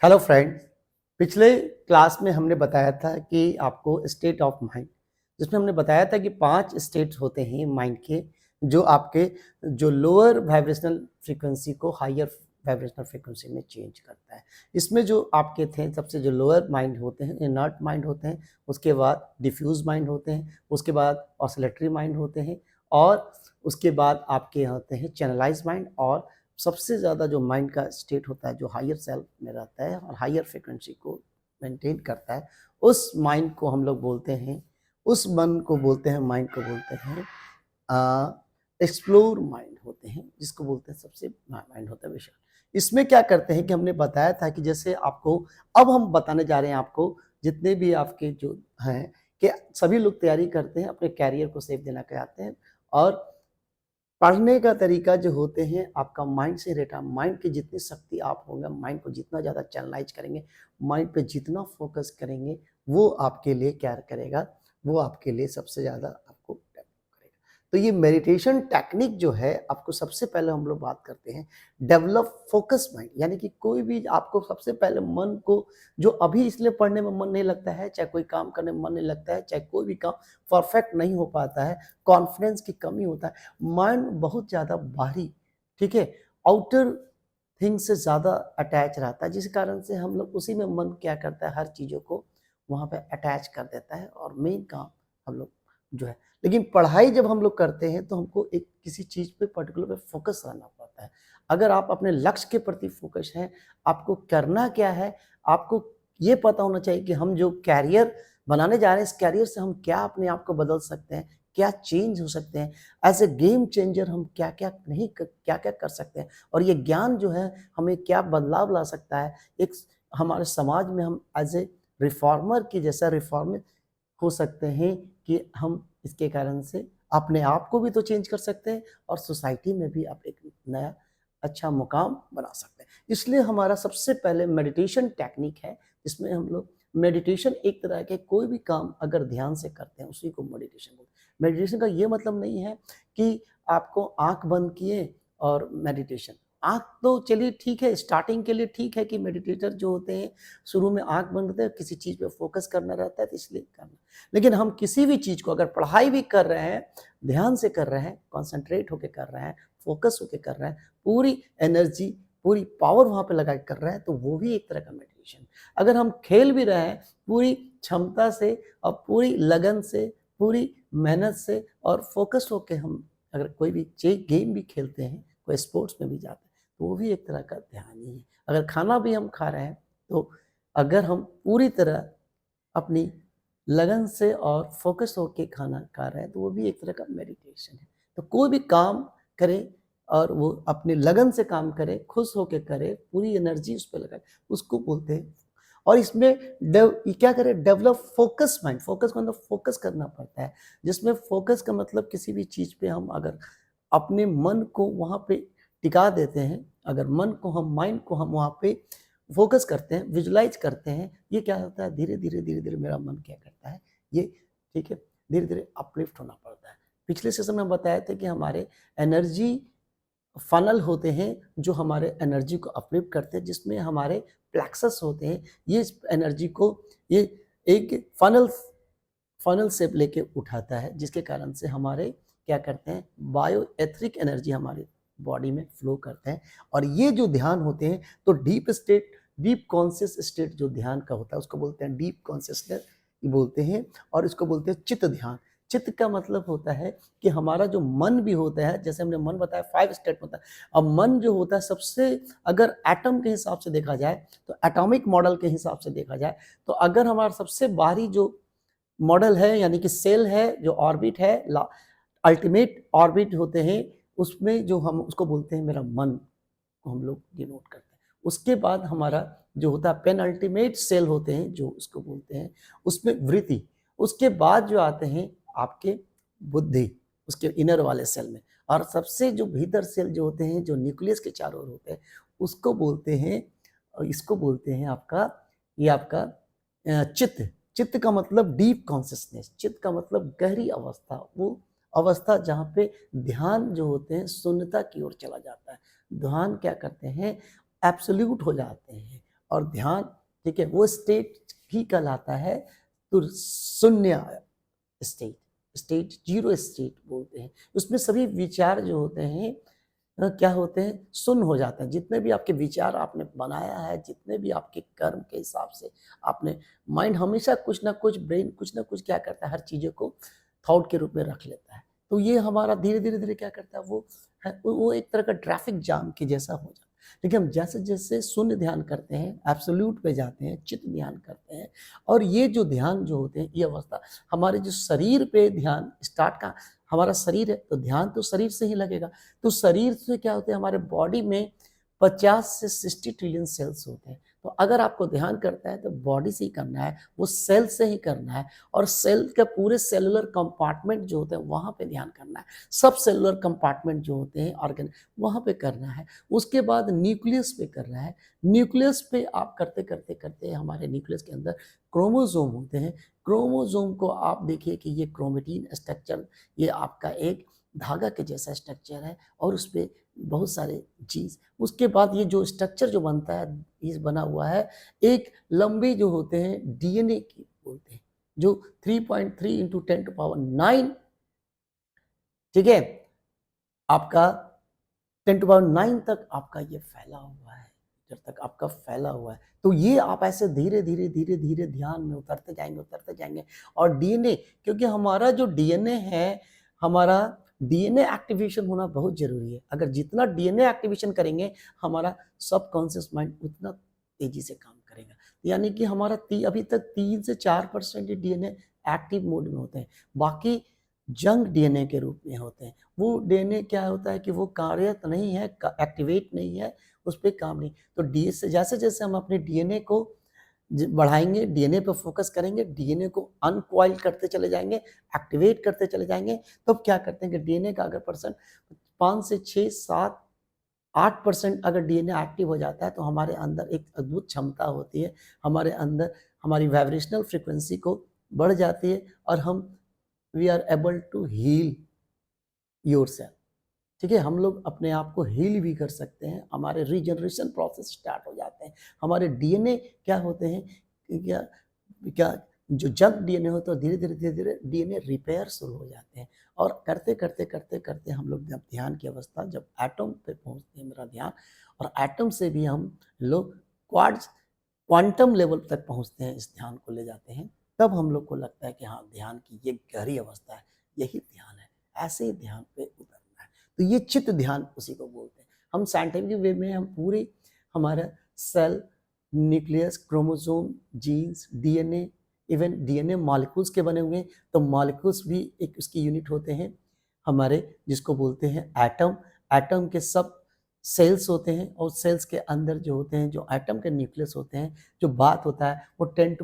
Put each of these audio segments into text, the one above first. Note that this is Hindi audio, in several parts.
Hello friends. पिछले क्लास में हमने बताया था कि आपको स्टेट ऑफ माइंड, जिसमें हमने बताया था कि 5 स्टेट्स होते हैं माइंड के, जो आपके जो लोअर वाइब्रेशनल फ्रीक्वेंसी को हायर वाइब्रेशनल फ्रीक्वेंसी में चेंज करता है। इसमें जो आपके थे सबसे जो लोअर माइंड होते हैं इनर्ट माइंड होते हैं, उसके बाद डिफ्यूज माइंड होते हैं, उसके बाद ऑसिलेटरी माइंड होते हैं और उसके बाद आपके होते हैं चैनलाइज माइंड। और सबसे ज़्यादा जो माइंड का स्टेट होता है जो हायर सेल्फ में रहता है और हायर फ्रिक्वेंसी को मेंटेन करता है, उस माइंड को हम लोग बोलते हैं, उस मन को बोलते हैं, माइंड को बोलते हैं एक्सप्लोर माइंड होते हैं, जिसको बोलते हैं सबसे माइंड होता है विशाल। इसमें क्या करते हैं कि हमने बताया था कि जैसे आपको अब हम बताने जा रहे हैं आपको, जितने भी आपके जो हैं कि सभी लोग तैयारी करते हैं अपने कैरियर को सेफ देना चाहते हैं, और पढ़ने का तरीका जो होते हैं आपका माइंड से रिलेटेड। माइंड की जितनी शक्ति आप होंगे, माइंड को जितना ज़्यादा चैनलाइज करेंगे, माइंड पे जितना फोकस करेंगे, वो आपके लिए क्या करेगा, वो आपके लिए सबसे ज़्यादा आपको डेवलप करेगा। तो ये मेडिटेशन टेक्निक जो है, आपको सबसे पहले हम लोग बात करते हैं डेवलप फोकस माइंड, यानी कि कोई भी आपको सबसे पहले मन को, जो अभी इसलिए पढ़ने में मन नहीं लगता है, चाहे कोई काम करने में मन नहीं लगता है, चाहे कोई भी काम परफेक्ट नहीं हो पाता है, कॉन्फिडेंस की कमी होता है, माइंड बहुत ज़्यादा बाहरी, ठीक है, आउटर थिंग से ज़्यादा अटैच रहता है, जिस कारण से हम लोग उसी में मन क्या करता है, हर चीज़ों को वहाँ पे अटैच कर देता है और मेन काम हम लोग जो है। लेकिन पढ़ाई जब हम लोग करते हैं तो हमको एक किसी चीज़ पे पर्टिकुलर पे फोकस रहना पड़ता है। अगर आप अपने लक्ष्य के प्रति फोकस हैं, आपको करना क्या है, आपको ये पता होना चाहिए कि हम जो कैरियर बनाने जा रहे हैं, इस कैरियर से हम क्या अपने आप को बदल सकते हैं, क्या चेंज हो सकते हैं, एज ए गेम चेंजर हम क्या-क्या नहीं क्या-क्या कर सकते हैं, और ये ज्ञान जो है हमें क्या बदलाव ला सकता है। एक हमारे समाज में हम एज ए रिफॉर्मर की जैसा रिफॉर्म हो सकते हैं कि हम इसके कारण से अपने आप को भी तो चेंज कर सकते हैं और सोसाइटी में भी आप एक नया अच्छा मुकाम बना सकते हैं। इसलिए हमारा सबसे पहले मेडिटेशन टेक्निक है, जिसमें हम लोग मेडिटेशन एक तरह के कोई भी काम अगर ध्यान से करते हैं उसी को मेडिटेशन बोलते हैं। मेडिटेशन का ये मतलब नहीं है कि आपको आँख बंद किए और मेडिटेशन। आँख तो चलिए ठीक है, स्टार्टिंग के लिए ठीक है कि मेडिटेटर जो होते हैं शुरू में आँख बंद करते हैं, किसी चीज़ पे फोकस करना रहता है तो इसलिए करना। लेकिन हम किसी भी चीज़ को अगर पढ़ाई भी कर रहे हैं, ध्यान से कर रहे हैं, कॉन्संट्रेट होके कर रहे हैं, फोकस होके कर रहे हैं, पूरी एनर्जी, पूरी पावर वहाँ पे लगा के कर रहे हैं, तो वो भी एक तरह का मेडिटेशन। अगर हम खेल भी रहे हैं पूरी क्षमता से और पूरी लगन से, पूरी मेहनत से और फोकस होके हम अगर कोई भी गेम भी खेलते हैं, कोई स्पोर्ट्स में भी जाते हैं, तो वो भी एक तरह का ध्यान ही है। अगर खाना भी हम खा रहे हैं, तो अगर हम पूरी तरह अपनी लगन से और फोकस होके खाना खा रहे हैं, तो वो भी एक तरह का मेडिटेशन है। तो कोई भी काम करें और वो अपनी लगन से काम करे, खुश होके करे, पूरी एनर्जी उस पे लगाए, उसको बोलते हैं। और इसमें ये क्या करें, डेवलप फोकस माइंड। फोकस का मतलब फोकस करना पड़ता है, जिसमें फोकस का मतलब किसी भी चीज़ पे हम अगर अपने मन को वहाँ पे टिका देते हैं, अगर मन को हम, माइंड को हम वहाँ पे फोकस करते हैं, विजुलाइज करते हैं, ये क्या होता है, धीरे-धीरे मेरा मन क्या करता है, ये ठीक है, धीरे-धीरे अपलिफ्ट होना पड़ता है। पिछले सेशन में बताया था कि हमारे एनर्जी फनल होते हैं जो हमारे एनर्जी को अपलिफ्ट करते हैं, जिसमें हमारे प्लेक्सस होते हैं, ये इस एनर्जी को ये एक फनल शेप लेके उठाता है, जिसके कारण से हमारे क्या करते हैं, बायो एथरिक एनर्जी हमारे बॉडी में फ्लो करते हैं। और ये जो ध्यान होते हैं, तो deep state, deep conscious state जो ध्यान का होता है उसको बोलते हैं डीप कॉन्शियसनेस बोलते हैं, और इसको बोलते हैं चित्त ध्यान। चित्त का मतलब होता है कि हमारा जो मन भी होता है, जैसे हमने मन बताया 5 स्टेट होता है। अब मन जो होता है सबसे, अगर एटम के हिसाब से देखा जाए, तो एटॉमिक मॉडल के हिसाब से देखा जाए, तो अगर हमारा सबसे बाहरी जो मॉडल है, यानी कि सेल है, जो ऑर्बिट है, अल्टीमेट ऑर्बिट होते हैं, उसमें जो हम उसको बोलते हैं मेरा मन को हम लोग डिनोट करते हैं। उसके बाद हमारा जो होता है पेन अल्टीमेट सेल होते हैं, जो उसको बोलते हैं, उसमें वृत्ति। उसके बाद जो आते हैं आपके बुद्धि, उसके इनर वाले सेल में, और सबसे जो भीतर सेल जो होते हैं, जो न्यूक्लियस के चारों ओर होते हैं, उसको बोलते हैं, इसको बोलते हैं आपका, ये आपका चित्त। चित्त का मतलब डीप कॉन्शियसनेस, चित्त का मतलब गहरी अवस्था, वो अवस्था जहाँ पे ध्यान जो होते हैं शून्यता की ओर चला जाता है। ध्यान क्या करते हैं, एब्सोल्यूट हो जाते हैं, और ध्यान, ठीक है, वो स्टेट ही कहलाता है तो शून्य स्टेट, स्टेट जीरो स्टेट बोलते हैं। उसमें सभी विचार जो होते हैं क्या होते हैं, शून्य हो जाते हैं। जितने भी आपके विचार आपने बनाया है, जितने भी आपके कर्म के हिसाब से आपने, माइंड हमेशा कुछ ना कुछ, ब्रेन कुछ ना कुछ क्या करता है, हर चीज़ों को थॉट के रूप में रख लेता है। तो ये हमारा धीरे धीरे धीरे क्या करता है, वो एक तरह का ट्रैफिक जाम के जैसा हो जाता है। लेकिन हम जैसे जैसे शून्य ध्यान करते हैं, एब्सोल्यूट पे जाते हैं, चित्त ध्यान करते हैं, और ये जो ध्यान जो होते हैं, ये अवस्था हमारे जो शरीर पे ध्यान स्टार्ट का, हमारा शरीर है तो ध्यान तो शरीर से ही लगेगा। तो शरीर से क्या होते हैं, हमारे बॉडी में 50 से 60 ट्रिलियन सेल्स होते हैं। तो अगर आपको ध्यान करता है तो बॉडी से ही करना है, वो सेल से ही करना है, और सेल के पूरे सेलुलर कंपार्टमेंट जो होते हैं वहाँ पे ध्यान करना है। सब सेलुलर कंपार्टमेंट जो होते हैं ऑर्गन, वहाँ पे करना है। उसके बाद न्यूक्लियस पे करना है। न्यूक्लियस पे आप करते करते करते हमारे न्यूक्लियस के अंदर क्रोमोसोम होते हैं। क्रोमोसोम को आप देखिए कि ये क्रोमेटिन स्ट्रक्चर, ये आपका एक धागा के जैसा स्ट्रक्चर है, और उस पर बहुत सारे चीज़, उसके बाद ये जो स्ट्रक्चर जो बनता है, ये बना हुआ है एक लंबी जो होते हैं डीएनए की बोलते हैं, जो 3.3 इंटू 10⁹, ठीक है, आपका 10⁹ तक आपका ये फैला हुआ है, जब तक आपका फैला हुआ है। तो ये आप ऐसे धीरे धीरे धीरे धीरे ध्यान में उतरते जाएंगे। और डीएनए, क्योंकि हमारा जो डीएनए है, हमारा डीएनए एक्टिवेशन होना बहुत जरूरी है। अगर जितना डीएनए एक्टिवेशन करेंगे, हमारा सबकॉन्शियस माइंड उतना तेजी से काम करेगा। यानी कि हमारा अभी तक 3 से 4% डीएनए एक्टिव मोड में होते हैं, बाकी जंक डीएनए के रूप में होते हैं। वो डीएनए क्या होता है कि वो कार्यरत नहीं है, एक्टिवेट नहीं है, उस पर काम नहीं। तो डी से जैसे जैसे हम अपने डीएनए को बढ़ाएंगे, डीएनए पे फोकस करेंगे, डीएनए को अनकॉइल करते चले जाएंगे, एक्टिवेट करते चले जाएंगे, तब क्या करते हैं कि डीएनए का अगर परसेंट 5 से 6, 7, 8% अगर डीएनए एक्टिव हो जाता है, तो हमारे अंदर एक अद्भुत क्षमता होती है, हमारे अंदर हमारी वाइब्रेशनल फ्रिक्वेंसी को बढ़ जाती है, और हम we are able to heal yourself, ठीक है, हम लोग अपने आप को हील भी कर सकते हैं। हमारे रीजनरेशन प्रोसेस स्टार्ट हो जाते हैं। हमारे डीएनए क्या होते हैं, क्या क्या जो जंक डीएनए होता है, धीरे धीरे धीरे धीरे डीएनए रिपेयर शुरू हो जाते हैं। और करते करते करते करते हम लोग जब ध्यान की अवस्था, जब एटम पे पहुंचते हैं मेरा ध्यान, और एटम से भी हम लोग क्वांटम लेवल तक पहुंचते हैं, इस ध्यान को ले जाते हैं, तब हम लोग को लगता है कि हाँ, ध्यान की ये गहरी अवस्था है, यही ध्यान है। ऐसे ही ध्यान पे उतरना है। तो ये चित्त ध्यान उसी को बोलते हैं। हम साइंटिफिक वे में हम पूरे हमारा cell, nucleus, chromosome, genes, DNA, even DNA molecules के बने हुए हैं, तो मॉलिक्यूल्स भी एक उसकी यूनिट होते हैं हमारे, जिसको बोलते हैं एटम। एटम के सब सेल्स होते हैं, और सेल्स के अंदर जो होते हैं, जो एटम के न्यूक्लियस होते हैं, जो बात होता है वो 10⁻⁻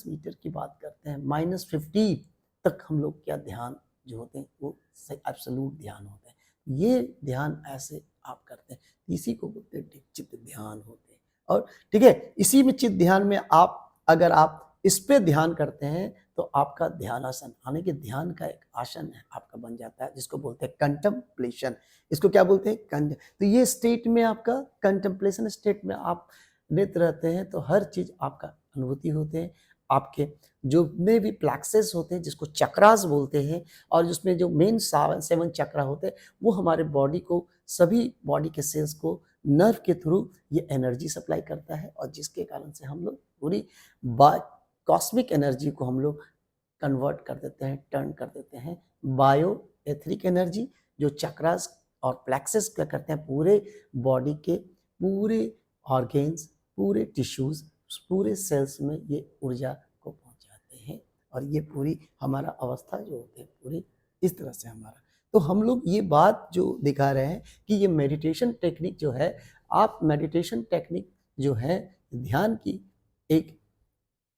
मीटर की बात करते हैं, -50 तक हम लोग क्या ध्यान जो होते हैं वो एब्सोल्यूट ध्यान होता है। ये ध्यान ऐसे आप करते हैं, इसी को बोलते हैं चित्त ध्यान होते हैं। और ठीक है, इसी में चित्त ध्यान में आप अगर आप इस पे ध्यान करते हैं, तो आपका ध्यान आसन, यानी कि ध्यान का एक आसन है आपका बन जाता है, जिसको बोलते हैं कंटेम्पलेशन। इसको क्या बोलते हैं, तो ये स्टेट में आपका कंटेम्पलेशन स्टेट में आप नित रहते हैं, तो हर चीज आपका अनुभूति होते हैं। आपके जो में भी प्लेक्सेस होते हैं, जिसको चक्रास बोलते हैं, और जिसमें जो मेन 7 चक्रा होते हैं, वो हमारे बॉडी को, सभी बॉडी के सेल्स को नर्व के थ्रू ये एनर्जी सप्लाई करता है, और जिसके कारण से हम लोग पूरी कॉस्मिक एनर्जी को हम लोग कन्वर्ट कर देते हैं, टर्न कर देते हैं बायो एथरिक एनर्जी। जो चक्रास और प्लेक्सेस क्या करते हैं, पूरे बॉडी के पूरे ऑर्गेन्स, पूरे टिश्यूज, पूरे सेल्स में ये ऊर्जा को पहुंचाते हैं, और ये पूरी हमारा अवस्था जो होती है पूरी इस तरह से हमारा। तो हम लोग ये बात जो दिखा रहे हैं कि ये मेडिटेशन टेक्निक जो है, आप मेडिटेशन टेक्निक जो है ध्यान की एक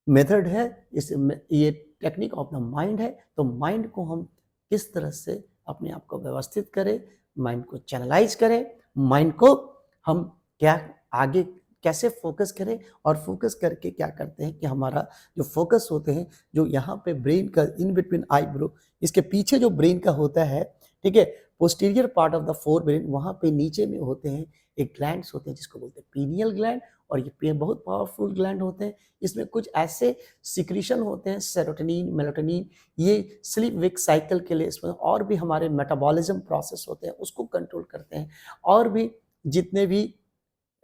मेथड है, ये टेक्निक ऑफ द माइंड है। तो माइंड को हम किस तरह से अपने आप को व्यवस्थित करें, माइंड को चैनलाइज करें, माइंड को हम क्या आगे कैसे फोकस करें, और फोकस करके क्या करते हैं कि हमारा जो फोकस होते हैं, जो यहाँ पे ब्रेन का इन बिटवीन आईब्रो, इसके पीछे जो ब्रेन का होता है, ठीक है, posterior part of the fore brain, वहाँ पे नीचे में होते हैं एक ग्लैंड्स होते हैं जिसको बोलते हैं पीनियल ग्लैंड, और ये बहुत पावरफुल ग्लैंड होते हैं। इसमें कुछ ऐसे सिक्रीशन होते हैं सेरोटोनिन, मेलाटोनिन, ये स्लीप वेक साइकिल के लिए, इसमें और भी हमारे मेटाबॉलिज्म प्रोसेस होते हैं उसको कंट्रोल करते हैं, और भी जितने भी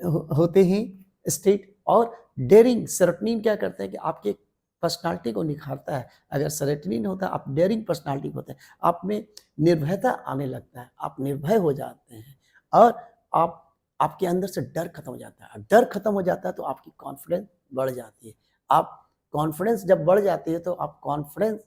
होते हैं स्टेट। और डेयरिंग सेरोटोनिन क्या करते हैं कि आपके पर्सनालिटी को निखारता है। अगर सेरोटोनिन होता है, आप डेयरिंग पर्सनालिटी होते हैं, आप में निर्भयता आने लगता है, आप निर्भय हो जाते हैं, और आपके अंदर से डर खत्म हो जाता है। डर खत्म हो जाता है तो आपकी कॉन्फिडेंस बढ़ जाती है। आप कॉन्फिडेंस जब बढ़ जाती है तो आप कॉन्फिडेंस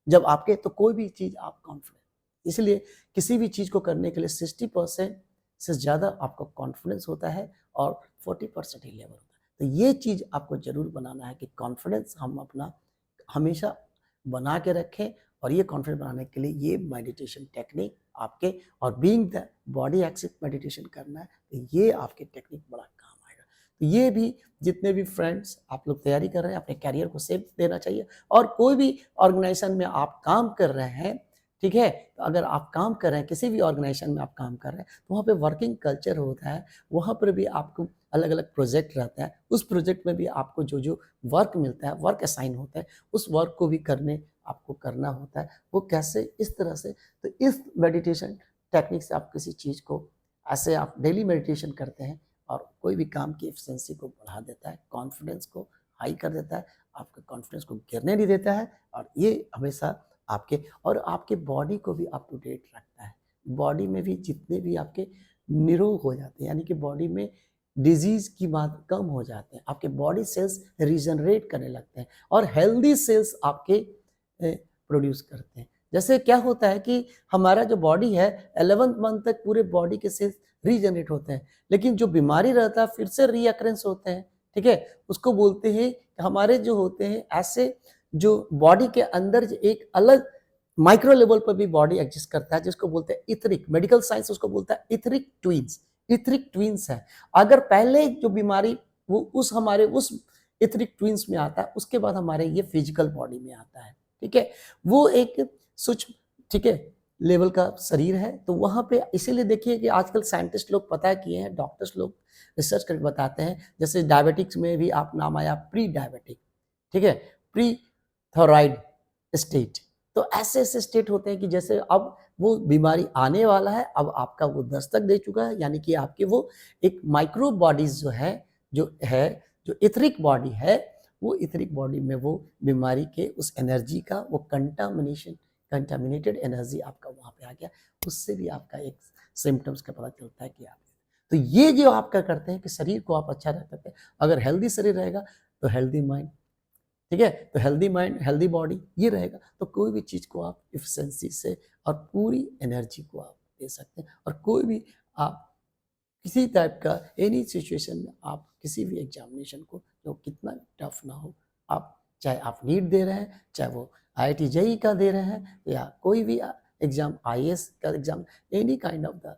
जब आपके, तो कोई भी चीज़ आप कॉन्फिडेंस, इसलिए किसी भी चीज़ को करने के लिए 60% से ज़्यादा आपको कॉन्फिडेंस होता है और 40% ही लेबर होता है। तो ये चीज़ आपको ज़रूर बनाना है कि कॉन्फिडेंस हम अपना हमेशा बना के रखें, और ये कॉन्फिडेंस बनाने के लिए ये मेडिटेशन टेक्निक आपके, और being the body axis meditation करना है, तो ये आपके टेक्निक बड़ा काम आएगा। तो ये भी जितने भी फ्रेंड्स आप लोग तैयारी कर रहे हैं, अपने कैरियर को सेफ देना चाहिए। और कोई भी ऑर्गेनाइजेशन में आप काम कर रहे हैं, ठीक है, तो अगर आप काम कर रहे हैं, किसी भी ऑर्गेनाइजेशन में आप काम कर रहे हैं, तो वहाँ पे वर्किंग कल्चर होता है, वहाँ पर भी आपको अलग अलग प्रोजेक्ट रहता है, उस प्रोजेक्ट में भी आपको जो जो वर्क मिलता है, वर्क असाइन होता है, उस वर्क को भी आपको करना होता है। वो कैसे, इस तरह से। तो इस मेडिटेशन टेक्निक से आप किसी चीज़ को ऐसे आप डेली मेडिटेशन करते हैं, और कोई भी काम की एफिशिएंसी को बढ़ा देता है, कॉन्फिडेंस को हाई कर देता है, आपके कॉन्फिडेंस को गिरने नहीं देता है, और ये हमेशा आपके बॉडी को भी अप टू डेट रखता है। बॉडी में भी जितने भी आपके निरोग हो जाते हैं, यानी कि बॉडी में डिजीज की बात कम हो जाते हैं, आपके बॉडी सेल्स रीजनरेट करने लगते हैं, और हेल्दी सेल्स आपके प्रोड्यूस करते हैं। जैसे क्या होता है कि हमारा जो बॉडी है 11th मंथ तक पूरे बॉडी के सेल्स रीजनरेट होते हैं, लेकिन जो बीमारी रहता है फिर से रीअकरेंस होते हैं, ठीक है। उसको बोलते हैं हमारे जो होते हैं ऐसे, जो बॉडी के अंदर एक अलग माइक्रो लेवल पर भी बॉडी एग्जिस्ट करता है, जिसको बोलते हैं इथरिक, मेडिकल साइंस उसको बोलता है इथरिक ट्विंस। इथरिक ट्विंस है। अगर पहले जो बीमारी वो हमारे उस इथरिक ट्विंस में आता है, उसके बाद हमारे ये फिजिकल बॉडी में आता है, ठीक है। वो एक सूक्ष्म, ठीक है, लेवल का शरीर है। तो वहाँ पे इसीलिए देखिए कि आजकल साइंटिस्ट लोग पता किए हैं, डॉक्टर्स लोग रिसर्च करके बताते हैं, जैसे डायबिटिक्स में भी आप नाम आया प्री डायबिटिक, ठीक है, प्री थायराइड स्टेट। तो ऐसे ऐसे स्टेट होते हैं कि जैसे अब वो बीमारी आने वाला है, अब आपका वो दस्तक दे चुका है, यानी कि आपके वो एक माइक्रो बॉडीज जो इथरिक बॉडी है, वो इथरिक बॉडी में वो बीमारी के उस एनर्जी का वो कंटामिनेटेड एनर्जी आपका वहाँ पे आ गया, उससे भी आपका एक सिम्टम्स का पता चलता है कि आप। तो ये जो आपका करते हैं कि शरीर को आप अच्छा रख सकते हैं। अगर हेल्दी शरीर रहेगा तो हेल्दी माइंड, ठीक है, तो हेल्दी माइंड हेल्दी बॉडी ये रहेगा, तो कोई भी चीज़ को आप इफिशिएंसी से और पूरी एनर्जी को आप दे सकते हैं। और कोई भी आप किसी टाइप का एनी सिचुएशन में आप किसी भी एग्जामिनेशन को, जो कितना टफ ना हो, आप चाहे आप नीट दे रहे हैं, चाहे वो IIT जेईई का दे रहे हैं, या कोई भी एग्जाम IAS का exam, any kind of the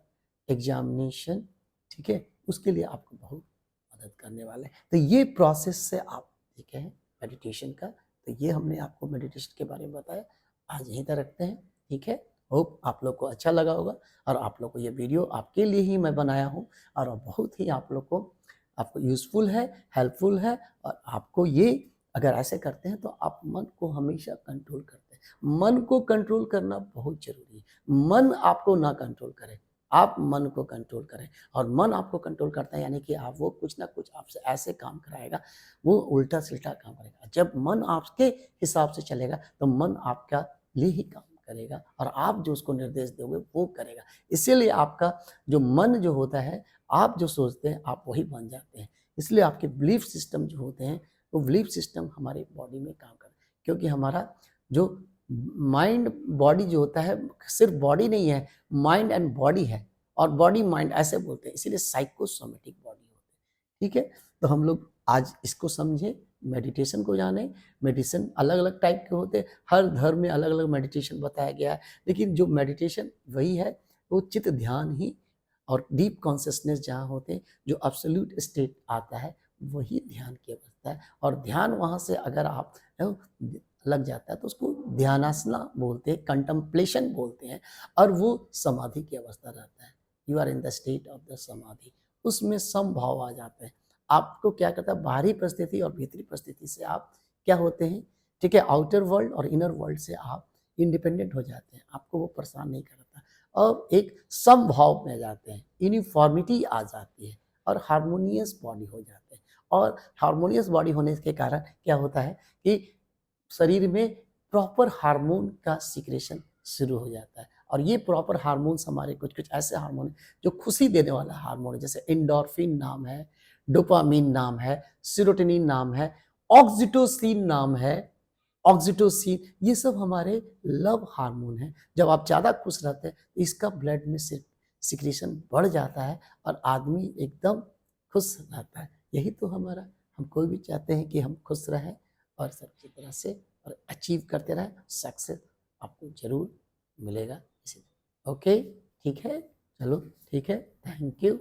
examination, ठीक है, उसके लिए आपको बहुत मदद करने वाले हैं। तो ये प्रोसेस से आप ठीक है मेडिटेशन का, तो ये हमने आपको मेडिटेशन के बारे में बताया। आज यहीं तक रखते हैं, ठीक है। होप आप लोग को अच्छा लगा होगा, और आप लोग को ये वीडियो आपके लिए ही मैं बनाया हूँ, और बहुत ही आप लोग को आपको यूज़फुल है, हेल्पफुल है। और आपको ये अगर ऐसे करते हैं तो आप मन को हमेशा कंट्रोल करते हैं। मन को कंट्रोल करना बहुत ज़रूरी है। मन आपको ना कंट्रोल करे, आप मन को कंट्रोल करें, और मन आपको कंट्रोल करता है, यानी कि आप वो कुछ ना कुछ आपसे ऐसे काम कराएगा, वो उल्टा सीधा काम करेगा। जब मन आपके हिसाब से चलेगा तो मन आपका लिए ही काम करेगा, और आप जो उसको निर्देश दोगे वो करेगा। इसीलिए आपका जो मन जो होता है, आप जो सोचते हैं आप वही बन जाते हैं। इसलिए आपके बिलीफ सिस्टम जो होते हैं, वो बिलीफ सिस्टम हमारी बॉडी में काम करते हैं, क्योंकि हमारा जो माइंड बॉडी जो होता है, सिर्फ बॉडी नहीं है, माइंड एंड बॉडी है, और बॉडी माइंड ऐसे बोलते हैं, इसीलिए साइकोसोमेटिक बॉडी होते हैं, ठीक है। तो हम लोग आज इसको समझे, मेडिटेशन को जाने। मेडिटेशन अलग अलग टाइप के होते हैं, हर धर्म में अलग अलग मेडिटेशन बताया गया है, लेकिन जो मेडिटेशन वही है, वो चित्त ध्यान ही और डीप कॉन्शियसनेस जहाँ होते हैं, जो एब्सोल्यूट स्टेट आता है, वही ध्यान की अवस्था है। और ध्यान वहाँ से अगर आप लग जाता है तो उसको ध्यानासना बोलते हैं, कंटम्पलेशन बोलते हैं, और वो समाधि की अवस्था रहता है। You are in the state of the samadhi, उसमें समभाव आ जाते हैं। आपको क्या करता है, बाहरी परिस्थिति और भीतरी परिस्थिति से आप क्या होते हैं, ठीक है, आउटर वर्ल्ड और इनर वर्ल्ड से आप इंडिपेंडेंट हो जाते हैं, आपको वो परेशान नहीं करता, और एक समभाव में जाते हैं, यूनिफॉर्मिटी आ जाती है और हार्मोनियस बॉडी हो जाते हैं। और हार्मोनियस बॉडी होने के कारण क्या होता है कि शरीर में प्रॉपर हार्मोन का सिक्रेशन शुरू हो जाता है, और ये प्रॉपर हार्मोन्स हमारे कुछ कुछ ऐसे हार्मोन हैं जो खुशी देने वाला हार्मोन है, जैसे एंडोर्फिन नाम है, डोपामीन नाम है, सेरोटोनिन नाम है, ऑक्सीटोसिन नाम है, ऑक्सीटोसिन, ये सब हमारे लव हार्मोन हैं। जब आप ज़्यादा खुश रहते हैं तो इसका ब्लड में सिक्रेशन बढ़ जाता है और आदमी एकदम खुश रहता है। यही तो हमारा, हम कोई भी चाहते हैं कि हम खुश रहें और सबकी तरह से और अचीव करते रहें, सक्सेस आपको ज़रूर मिलेगा इसी। ओके, ठीक है, चलो ठीक है, थैंक यू।